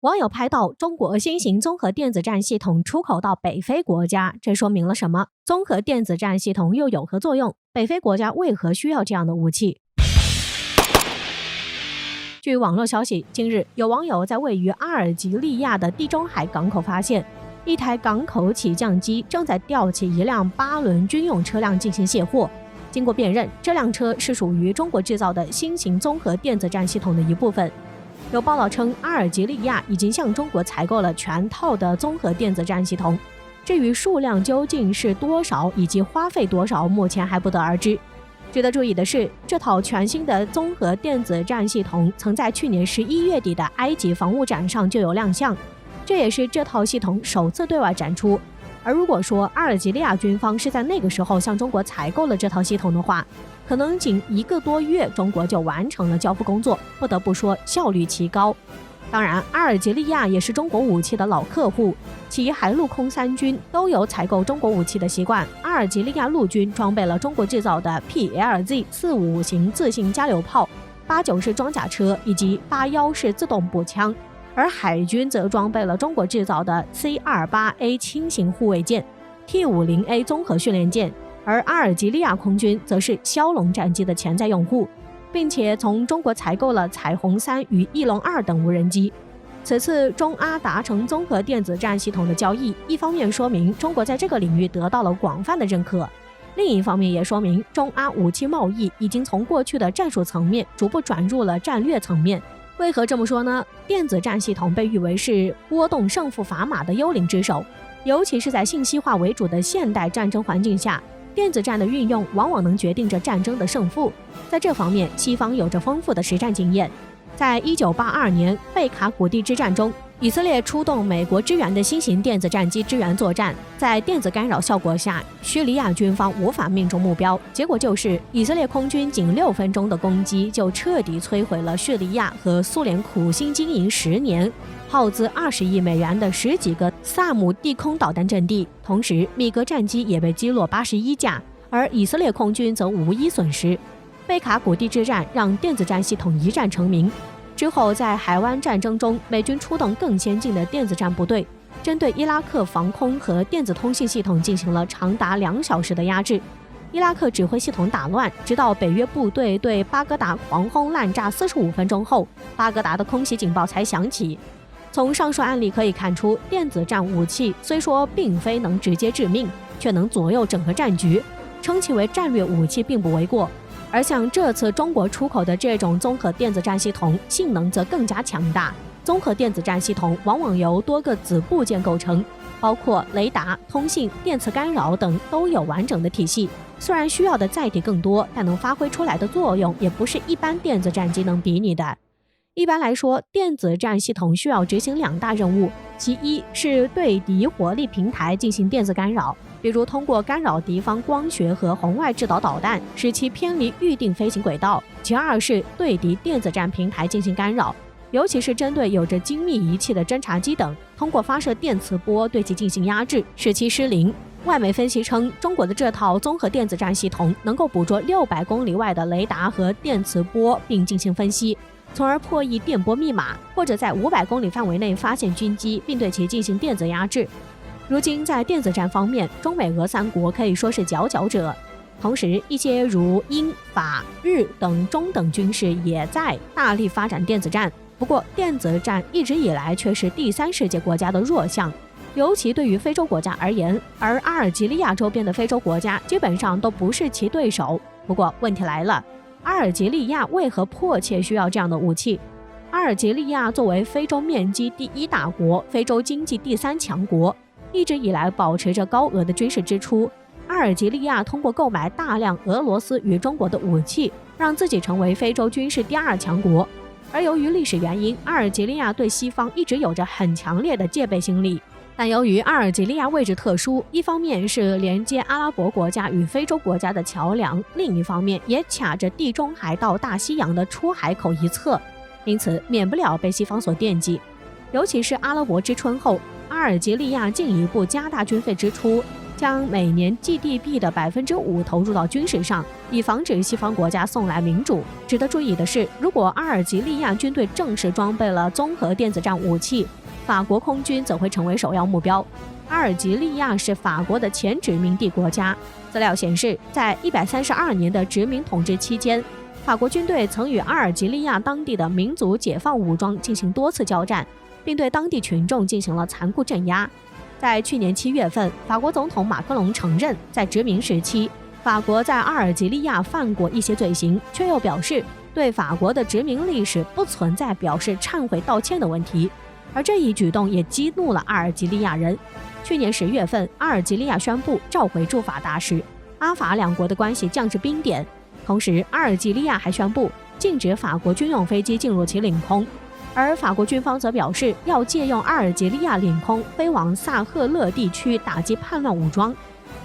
网友拍到中国新型综合电子战系统出口到北非国家，这说明了什么？综合电子战系统又有何作用？北非国家为何需要这样的武器？据网络消息，近日有网友在位于阿尔及利亚的地中海港口发现，一台港口起降机正在吊起一辆8轮军用车辆进行卸货。经过辨认，这辆车是属于中国制造的新型综合电子战系统的一部分。有报道称，阿尔及利亚已经向中国采购了全套的综合电子战系统，至于数量究竟是多少以及花费多少，目前还不得而知。值得注意的是，这套全新的综合电子战系统曾在去年11月底的埃及防务展上就有亮相，这也是这套系统首次对外展出。而如果说阿尔及利亚军方是在那个时候向中国采购了这套系统的话，可能仅1个多月中国就完成了交付工作，不得不说效率奇高。当然，阿尔及利亚也是中国武器的老客户，其海陆空三军都有采购中国武器的习惯。阿尔及利亚陆军装备了中国制造的 PLZ-45型自行加榴炮、89式装甲车以及81式自动步枪，而海军则装备了中国制造的 C-28A 轻型护卫舰、T-50A 综合训练舰，而阿尔及利亚空军则是枭龙战机的潜在用户，并且从中国采购了彩虹3与翼龙2等无人机。此次中阿达成综合电子战系统的交易，一方面说明中国在这个领域得到了广泛的认可，另一方面也说明中阿武器贸易已经从过去的战术层面逐步转入了战略层面。为何这么说呢？电子战系统被誉为是拨动胜负砝码的幽灵之手，尤其是在信息化为主的现代战争环境下，电子战的运用往往能决定着战争的胜负。在这方面，西方有着丰富的实战经验。在1982年贝卡谷地之战中，以色列出动美国支援的新型电子战机支援作战，在电子干扰效果下，叙利亚军方无法命中目标，结果就是以色列空军仅6分钟的攻击就彻底摧毁了叙利亚和苏联苦心经营10年、耗资20亿美元的10几个萨姆地空导弹阵地，同时米格战机也被击落81架，而以色列空军则无一损失。贝卡谷地之战让电子战系统一战成名。之后，在海湾战争中，美军出动更先进的电子战部队，针对伊拉克防空和电子通信系统进行了长达2小时的压制。伊拉克指挥系统打乱，直到北约部队对巴格达狂轰滥炸45分钟后，巴格达的空袭警报才响起。从上述案例可以看出，电子战武器虽说并非能直接致命，却能左右整个战局，称其为战略武器并不为过。而像这次中国出口的这种综合电子战系统，性能则更加强大。综合电子战系统往往由多个子部件构成，包括雷达、通信、电磁干扰等都有完整的体系。虽然需要的载体更多，但能发挥出来的作用也不是一般电子战机能比拟的。一般来说，电子战系统需要执行2大任务，其一是对敌火力平台进行电子干扰，比如通过干扰敌方光学和红外制导导弹，使其偏离预定飞行轨道；其二是对敌电子战平台进行干扰，尤其是针对有着精密仪器的侦察机等，通过发射电磁波对其进行压制，使其失灵。外媒分析称，中国的这套综合电子战系统能够捕捉600公里外的雷达和电磁波并进行分析，从而破译电波密码，或者在500公里范围内发现军机并对其进行电子压制。如今在电子战方面，中美俄3国可以说是佼佼者，同时一些如英、法、日等中等军事也在大力发展电子战。不过电子战一直以来却是第三世界国家的弱项，尤其对于非洲国家而言，而阿尔及利亚周边的非洲国家基本上都不是其对手。不过问题来了，阿尔及利亚为何迫切需要这样的武器？阿尔及利亚作为非洲面积第1大国、非洲经济第3强国，一直以来保持着高额的军事支出。阿尔及利亚通过购买大量俄罗斯与中国的武器，让自己成为非洲军事第2强国。而由于历史原因，阿尔及利亚对西方一直有着很强烈的戒备心理。但由于阿尔及利亚位置特殊，一方面是连接阿拉伯国家与非洲国家的桥梁，另一方面也卡着地中海到大西洋的出海口一侧，因此免不了被西方所惦记。尤其是阿拉伯之春后，阿尔及利亚进一步加大军费支出，将每年 GDP 的5%投入到军事上，以防止西方国家送来民主。值得注意的是，如果阿尔及利亚军队正式装备了综合电子战武器，法国空军则会成为首要目标。阿尔及利亚是法国的前殖民地国家。资料显示，在132年的殖民统治期间，法国军队曾与阿尔及利亚当地的民族解放武装进行多次交战，并对当地群众进行了残酷镇压。在去年7月份，法国总统马克龙承认，在殖民时期，法国在阿尔及利亚犯过一些罪行，却又表示对法国的殖民历史不存在表示忏悔道歉的问题。而这一举动也激怒了阿尔及利亚人。去年10月份，阿尔及利亚宣布召回驻法大使，阿法两国的关系降至冰点。同时，阿尔及利亚还宣布禁止法国军用飞机进入其领空，而法国军方则表示要借用阿尔及利亚领空飞往萨赫勒地区打击叛乱武装。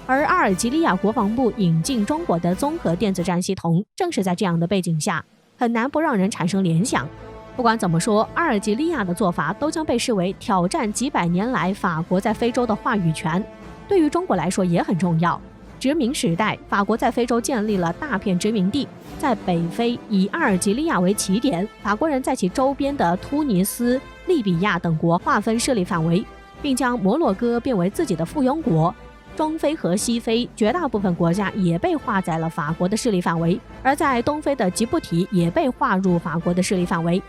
而阿尔及利亚国防部引进中国的综合电子战系统，正是在这样的背景下，很难不让人产生联想。不管怎么说，阿尔及利亚的做法都将被视为挑战几百年来法国在非洲的话语权，对于中国来说也很重要。殖民时代，法国在非洲建立了大片殖民地，在北非以阿尔及利亚为起点，法国人在其周边的突尼斯、利比亚等国划分势力范围，并将摩洛哥变为自己的附庸国。中非和西非绝大部分国家也被划在了法国的势力范围，而在东非的吉布提也被划入法国的势力范围。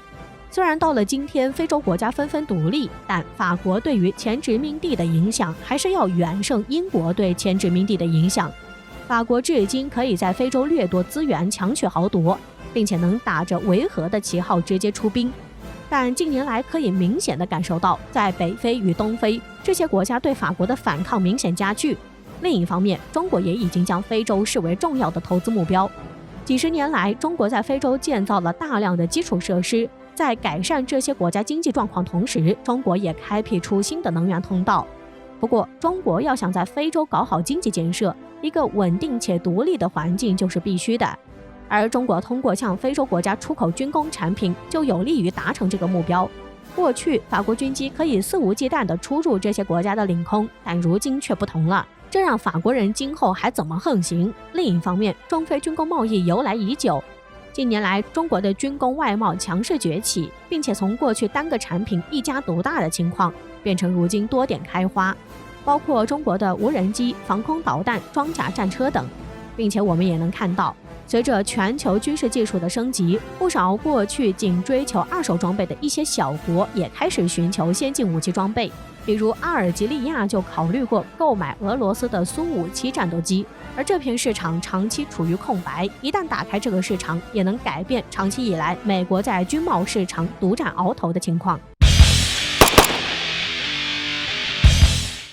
虽然到了今天非洲国家纷纷独立，但法国对于前殖民地的影响还是要远胜英国对前殖民地的影响。法国至今可以在非洲掠夺资源，强取豪夺，并且能打着维和的旗号直接出兵。但近年来可以明显地感受到，在北非与东非这些国家对法国的反抗明显加剧。另一方面，中国也已经将非洲视为重要的投资目标。几十年来，中国在非洲建造了大量的基础设施，在改善这些国家经济状况同时，中国也开辟出新的能源通道。不过，中国要想在非洲搞好经济建设，一个稳定且独立的环境就是必须的。而中国通过向非洲国家出口军工产品，就有利于达成这个目标。过去，法国军机可以肆无忌惮地出入这些国家的领空，但如今却不同了，这让法国人今后还怎么横行？另一方面，中非军工贸易由来已久，近年来中国的军工外贸强势崛起，并且从过去单个产品一家独大的情况，变成如今多点开花，包括中国的无人机、防空导弹、装甲战车等。并且我们也能看到，随着全球军事技术的升级，不少过去仅追求二手装备的一些小国也开始寻求先进武器装备。比如阿尔及利亚就考虑过购买俄罗斯的苏57战斗机，而这片市场长期处于空白，一旦打开这个市场，也能改变长期以来美国在军贸市场独占鳌头的情况。